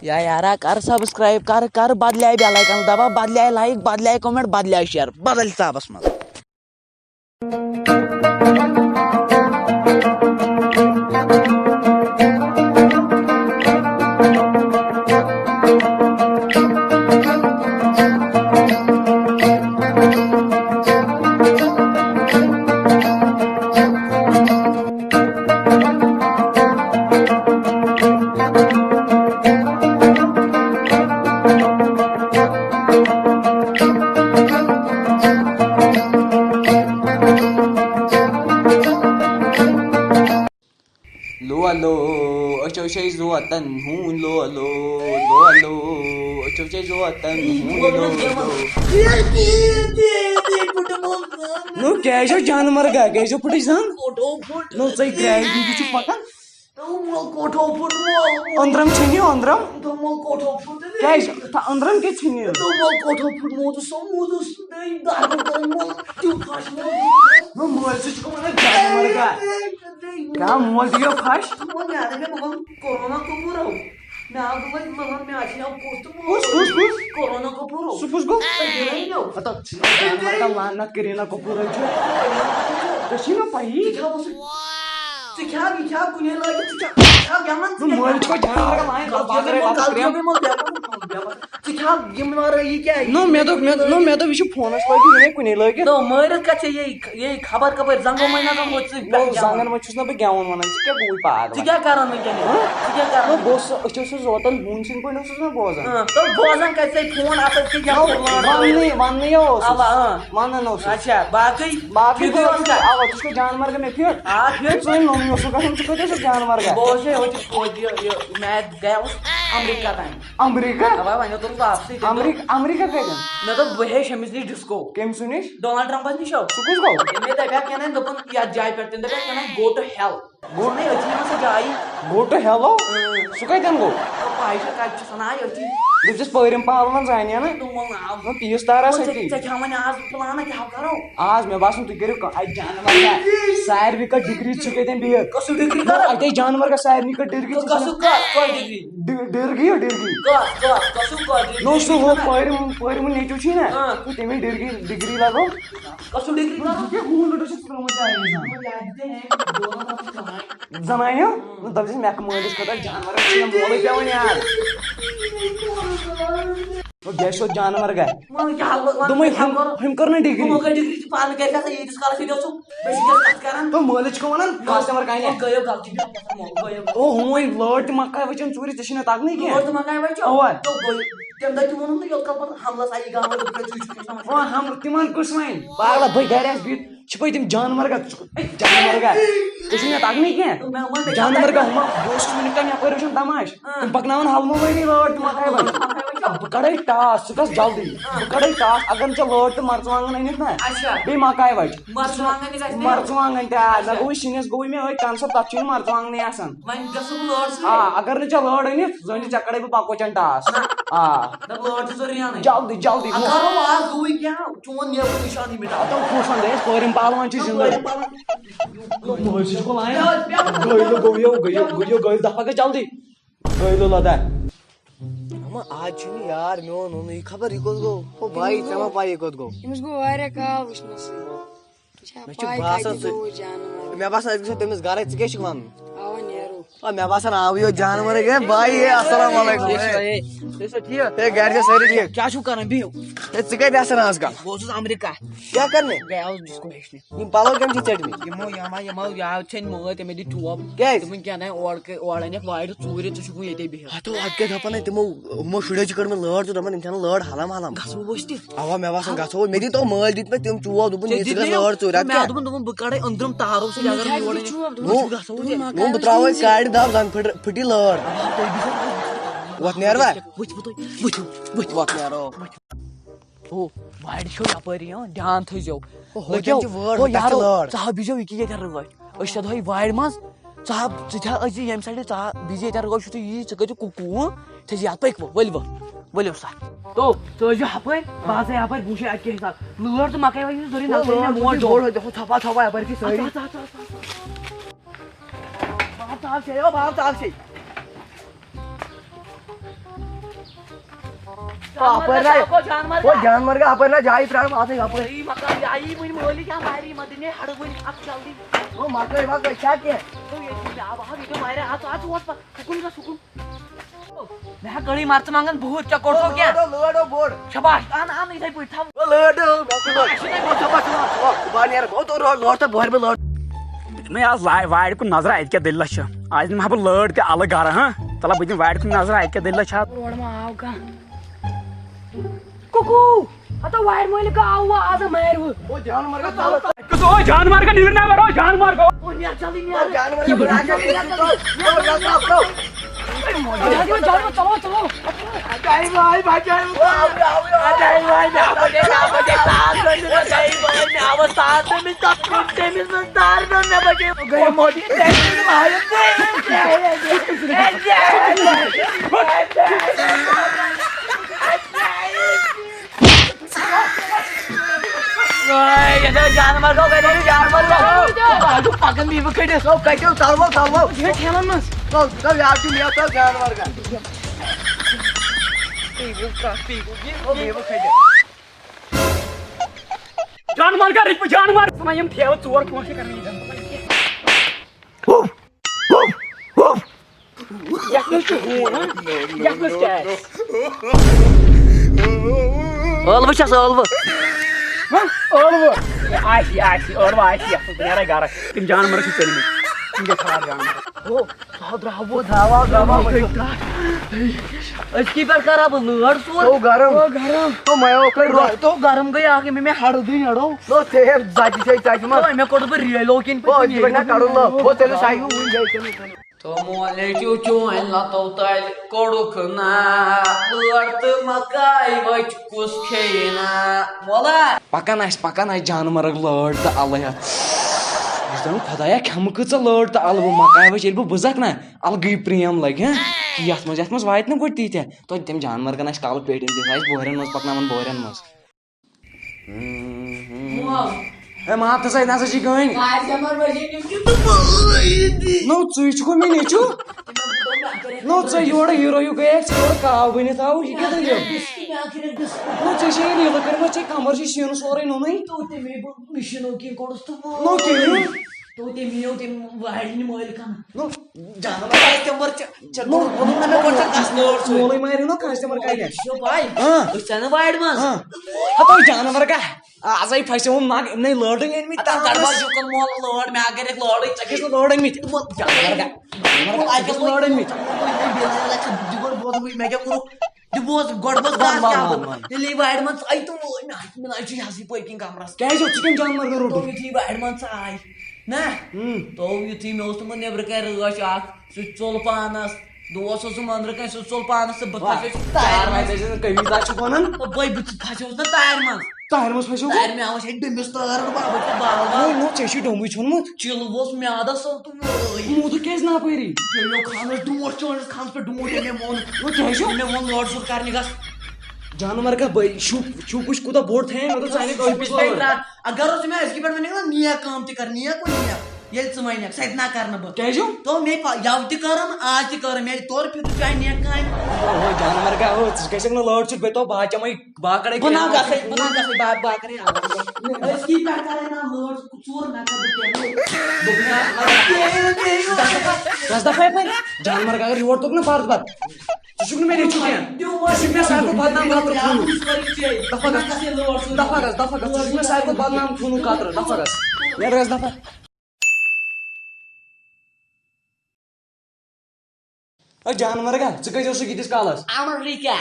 यारा कर सब्सक्राइब कर बदल बेल आइकन दबा बदल लाइक बदल कमेंट बदल शेयर बदल हिसाबस मज लो अचो शे जोतन हूं लो अचो शे जोतन हूं लो नो कैशो जानवर गा कैशो फुट जान नो सही क्रैक दी कुछ पता कोठो फुट अंदरम छिनियो अंदरम कोठो फुट कैश अंदरम के छिनियो कोठो फुट मो तो समुदस नहीं दाग तू फाश नो मोल से को ना जानवर गा क्या मोल दियो फाश मोल में आदमी मगन कोरोना को पूरा मैं आग में मगन में आछी ना पोस्ट कोरोना को पूरा सुपुस गो अता जानवर का लाना करेना को पूरा कशी ना पाई तू क्या कुने लागे तू क्या गमन तू मोल को जानवर का लाइन बात रे तू क्या गमन ये क्या नो मैं तो विशु फोन लागे रे कुने लागे तो मर का ये खबर जंगो महीना का मोच जंगन में छुस ना बे गेवन वनन क्या गोई पाग तू क्या करन में क्या तू क्या कर नो बोस अच्छे से जोतन हुन सिन कोई न बोजन तो बोजन कैसे फोन आता के क्या वन नहीं हो वन नो अच्छा बाकी तो अब उसको जानवर के में फिर फिर तो नो उसको कसम से कहते जानवर का बोसे हो मैं गया उस अमेरिका अब वने तो वापसी अमेरिका कदन मैं तो वहे शमिसली डिस्को केम सुनिश डोनाल्ड ट्रम्प नि शो सुकुस गो मैं तो क्या कहना दोपन या जाय करते तो क्या कहना गो टू हेल गो नहीं अच्छी मत जाई गो टू हेल सुकाय तन गो पाइसा का सनाय अच्छी दिस परिम पालन जानिया ना तुम पीस तारा से क्या मैंने आज प्लान क्या करो आज मैं बासुन तू करो आज जानवर का सारवी का डिग्री चुके थे बियर कसु डिग्री कर आज जानवर का सारवी का डिग्री कसु का डिग्री डिग्री कसु का नो सो वो परिम नहीं चुची ना तू तेमे डिग्री लागो कसु डिग्री लागो के खून लटो से प्रोमो चाहिए यादते हैं दोनों जमायो तब से मैं कमांडस करता जानवर का मोले क्या वन यार वो गैसो जानवर का तुम हम करना डिग्री मो का डिग्री पालन कर का ये स्कॉलर से दोसो बेसिक बात करन तो मोलेज को वनन कस्टमर का नहीं गयो गलती ओ होय लॉट मक्का वचन चोरी तशिना ताग नहीं के लॉट मक्का वचो तो तम दा तुम न यो कपर हमला साई गांव के चुच समझ ओ हम तिमान कुसमाइन पागला भाई गैरेज भी छिपई तुम जानवर का तशिना ताग नहीं के जानवर का हम 2 मिनट का मैं ऑपरेशन तमाश तुम पकनावन हलमो नहीं लॉट मक्का अब कड़ाई टास सुकस जल्दी कड़ाई टास अगर चल लॉट मरचवांगन नहीं ना अच्छा बे मकाय वच मरचवांगन त्या ना गोई सिनेस गोई में ओय कांसेप्ट तचिन मरचवांग नहीं आसन वन गसु लॉट से हां अगर न चल लॉट नहीं जंडी चकड़े पे पाकोचन टास हां तब लॉट से जोरिया नहीं जल्दी अगर वो आ गोई क्या चोन ने निशानी मिटा तो खोसन दे कोरिम पालवान छी जिंदा मोहसिस को लाए गोइलो दफा के जल्दी गोइलो लदा आज नहीं यार मैं नो खबर इको गो ओ भाई चमा पाई इको गो इमस गो वारे का विष्णु से मैं बस तमिस घर के वन मैं बसान आव यो जानवर गए भाई अस्सलाम वालेकुम ठीक है घर से सारी ठीक क्या छु करन बियो च कत आसन आज का बोस अमेरिका क्या करने गया जिसको हेचने ये पालो केम चटनी यमो या छन मो ते मेदी टॉप क्या तुम क्या ना और ने वाइड चूरे छु येते बि हा तो आज के दपन तिमो शुडे च करम लड़ तो दपन इनथन लड़ हलम गसो बोस्ती आवा मैं बसन गसो मेदी तो मल दित पे तुम चुवा दुबन ये लड़ चोरा मैं दुबन बकड़े अंदरम तारो से अगर वो बतराव काट दाब गन फटी लड़ वत नेरवा वत नेरो ओ वाइड शो अपरी हो ध्यान थ जो ओ यार साहब बिजो इकी के कर अश दय वाइड मस साहब जा अजी यम साइड चा बिजे तर गो छु ये च गजो कुकु थे या पैक वलियो सा तो जो हपर बासे यहाँ पर पूछे आज के हिसाब लूर तो मकाई वाली थोड़ी ना मोर जोड़ देखो छपा यहाँ पर की सही बाप साहब से जानवर का अपन ना जाई प्राण आते अपन मका आई मुझे मोली क्या मारी मदने हड़ मुझे अब जल्दी वो मकई मकई क्या के तो ये अब ये मारे हाथ आज वाट सुकून का सुकून मैं गली मारच मांगन बहुत चकोर हो क्या लड़ो बोर्ड शाबाश आन आन इधर पुट था लड़ो बान यार बहुत और लड़ तो भर में लड़ मैं आज वाइड को नजर आयत क्या दिल आज मैं बह लड़ के अलग गर हाँ तला बह वाइड को नजर आयत क्या दिल रोड में आओ का कुकू आता वायर मोइल का आवा आज मार वो जानवर का चाल ओ जानवर का निर्णय करो जानवर को ओ यार जल्दी नहीं आ जानवर की राजा चलो चलो चलो जाई भाई बचाओ जाई भाई मैं बचे साथ में जाई भाई मैं आवाज साथ में सब कुत्ते में संसार में मैं बचे गए मोदी टेंशन भाई ये तो जानवर को कहते हैं जानवर को आजू पकन भी बकेटे सब कहते चालवो ये ठेलन मस सब यार तू लिया तो जानवर का वो भी वो कहते जानवर का रिप जानवर समय हम ठेव चोर कौन से करने Olva ças olva. olvo आसी और यार गारा तुम जानवर से चल में तुम खराब जानवर ओ धावा इसकी पर करा लड़ सोर तो गरम तो मैं ओकर तो गरम गई आगे मैं हड़ दी हड़ो तो ते जाजी से जाजी मत मैं कोड पर रियलो किन वो जीवना काढू लो वो तेरे साइड में जाई तो मोले चूचू हल्ला तो तल कोडुखना लर्त मकाई बच कुस खेना मोला पकन जानवर लड़ त अलया जन खुदाया खम कच लड़ त अलब मकाई बच ये बुजक ना अलगई प्रेम लग यथ मज वात ना गोट तीत तो तम जानवर कन कल पेटिन दिस बोरन मज पकनावन बोरन मज ए मां तो सही ना सची कहीं नो चुको मी नेचु नो च योड़ हीरो यु गए योड़ काव बने थाव ये क्या दलियो नो च शे नी लकर म च कमर शी शेन सोरे नो नहीं तो ते मे मिशनो की कोडस तो नो के तो ते मियो ते वाहिनी मोइल का नो जानवर कस्टमर च नो मैं कोटा कस्टमर मोले मारे नो कस्टमर काय दे शो भाई हां सन वाइड मन हां तो जानवर का आज फैसे हम नाग नहीं लड़ेंगे इन में दरबार जो कल मोल लड़ में आगे एक लड़ चकिस लड़ में जानवर का आज के लड़ में दिगोर बहुत मैं क्या करूं दिबोस गडबस गास क्या दिली वाइड मन आई तो मैं आई छी हसी पोइकिंग कैमरा क्या जो चिकन जानवर का रोटी तो थी वाइड मन आई ना तो ये थी मैं उसमें नेबर कर रश आख सुचोल पानस दोस ओस मंदर का सुचोल पानस से बता तार में जैसे कभी जा चुकोनन तो भाई बच फाचो ना तार में फाचो तार में आवश डमिस तार बाबा के बाबा नो चेशी डोमी छोनमत चिल बोस में आधा सो तुम मु तो केस ना पेरी यो खानस डोर चोनस खान पे डोर ने मोन वो चेशो ने मोन लॉर्ड सुर करने का जानवर का कुछ कुदा बोर्ड थे मैं तो चाहने कोई पिछले अगर उसमें इसकी पर मैंने कहा निया काम ते करनी है कोई निया ये समय सैद ना करना बस क्या जो तो मैं यावती करम आज ती करम मैं तोर पे तो चाहे निया काम ओ जानवर का हो कैसे न लॉर्ड सुट बेतो बाचा मैं बाकड़े बना गासे बाकड़े इसकी पर करे ना लॉर्ड चोर ना कर दे दस दफा पे जानवर का रिवॉर्ड तो ना बार बार शुक्र मेरे चुके हैं शुक्र साहब को बदनाम कातर दफा का शुक्र साहब को बदनाम खून कातर दफा का यार दफा जानवर का च कह जो किस कालस अमेरिका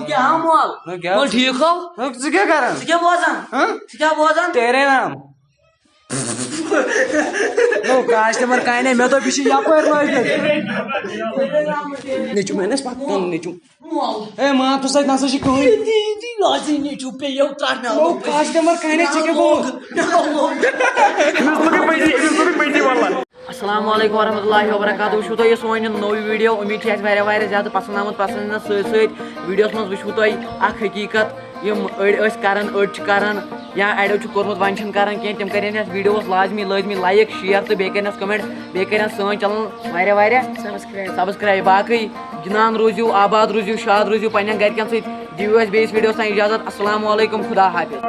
क्या मोल ठीक हो क्या कर क्या बोझन तेरे नाम नो कस्टमर का नहीं मैं तो पीछे या पर नेचू मैंने पक्कन नेचू ए मां तो सही ना सही कोई लाजी नेचू पे यो त्राट नो कस्टमर का नहीं चिके बोल मैं तो भी पैसे वाला अस्सलाम वालेकुम वरहमतुल्लाहि वबरकातुहू वुचھو तोय सोन नो वीडियो उम्मीद छे वारिया ज्यादा पसंद आमुत पसंद सत वीडियोस मज वुचھو तोय अख हकीकत यम अड़ करन अड़ करन या अड़ो कोर्मुत वन करन कह तम कर वीडियोस लाजमी लाइक शेयर तो बे कर कमेंट बे कर सन चैनल वारिया सब्सक्राइब बाकी गिनान रोजू आबाद रोजू शाद रोजू पन्न गरकन सत दियो बेस वीडियोस इजाजत अस्सलाम वालेकुम खुदा हाफिज।